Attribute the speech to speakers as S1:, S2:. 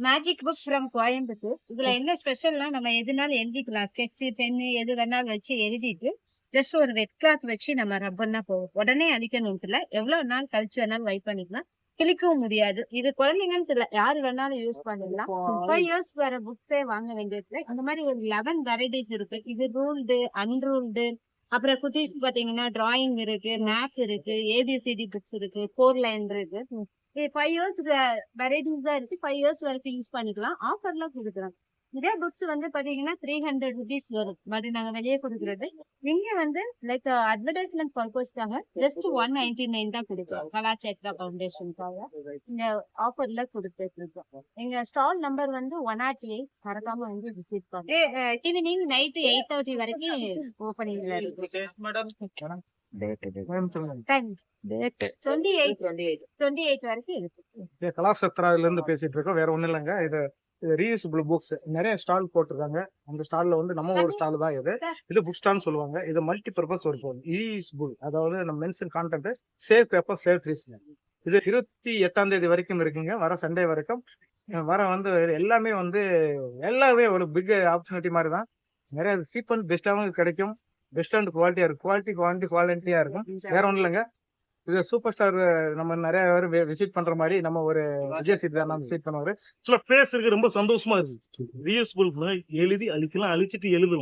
S1: Magic book from Coimbatore. இதுல என்ன ஸ்பெஷல்னா நம்ம எதுனாலும் எழுதிக்கலாம். ஸ்கெட்ச், பென்னு எது வேணாலும் வச்சு எழுதிட்டு ஜஸ்ட் ஒரு வெட் கிளாத் வச்சு நம்ம ரப்பர்னா போகும். உடனே அழிக்கணும்ட்டு இல்ல. எவ்வளவு நாள் கழிச்சு வேணாலும் வைப் பண்ணிக்கலாம். கிளிக்கவும் முடியாது. இது குழந்தைங்கன்னு இல்ல, யாரு வேணாலும் யூஸ் பண்ணிடலாம். 5 இயர்ஸ் வர புக்ஸே வாங்க வேண்டியது. இந்த மாதிரி ஒரு 11 வெரைட்டிஸ் இருக்கு. இது ரூல்டு, அன்ரூல்டு, அப்புறம் குட்டீஸ் பாத்தீங்கன்னா டிராயிங் இருக்கு, மேப் இருக்கு, ஏபிசிடி புக்ஸ் இருக்கு, 4 லைன் இருக்கு. 5 இயர்ஸ் வெரைட்டிஸா இருக்கு. 5 இயர்ஸ் வரைக்கும் யூஸ் பண்ணிக்கலாம். ஆஃபர்லாம் கொடுக்குறாங்க. இதே புக்ஸ் வந்து பாத்தீங்கன்னா 300 rupees வரும். பட் நாங்க வெளியே கொடுக்குறது இங்க வந்து லைக் அட்வர்டைஸ்மெண்ட் பர்பஸ்க்காக ஜஸ்ட் 199 தான் கொடுக்குறோம். கலாச்சேத்ரா ஃபவுண்டேஷனுக்காக இந்த ஆஃபர்ல கொடுத்துட்டு இருக்கோம். எங்க ஸ்டால் நம்பர் வந்து 108. மறக்காம வந்து விசிட் பண்ணுங்க. ஈவினிங் நைட் 8:30 வரைக்கும் ஓப்பனிங்ல இருக்கு. டைம் 28 வரைக்கும் இருக்கு.
S2: கலாசத்ரால இருந்து பேசிட்டு இருக்கோம். வேற ஒண்ணும் இல்லைங்க. இது ரீயூசபிள் புக்ஸ் நிறைய ஸ்டால் போட்டிருக்காங்க. அந்த ஸ்டால்ல வந்து நம்ம ஒரு ஸ்டால் தான் இது புக் ஸ்டால்னு சொல்லுவாங்க. இது மல்டி பர்பஸ் ஒரு பொருள். ரீயூசபிள், அதாவது நம்ம mention content save paper save trees. இது 28ஆம் தேதி வரைக்கும் இருக்குங்க. வர சண்டே வரைக்கும் வர வந்து எல்லாமே ஒரு பிக் ஆப்பர்ச்சுனிட்டி மாதிரி தான். நிறைய சீப் அண்ட் பெஸ்டாகவும் கிடைக்கும். பெஸ்ட் அண்ட் குவாலிட்டியா இருக்கும். குவாலிட்டியா இருக்கும். வேற ஒன்றும் இல்லைங்க. இது சூப்பர் ஸ்டார் நம்ம நிறைய பேர் விசிட் பண்ற மாதிரி நம்ம ஒரு விஜய் சேதுபதி விசிட் பண்ணுவாரு. பேசுறதுக்கு ரொம்ப சந்தோஷமா இருக்கு. ரீயூசபிள் எழுதி அழிக்கலாம், அழிச்சிட்டு எழுதலாம்.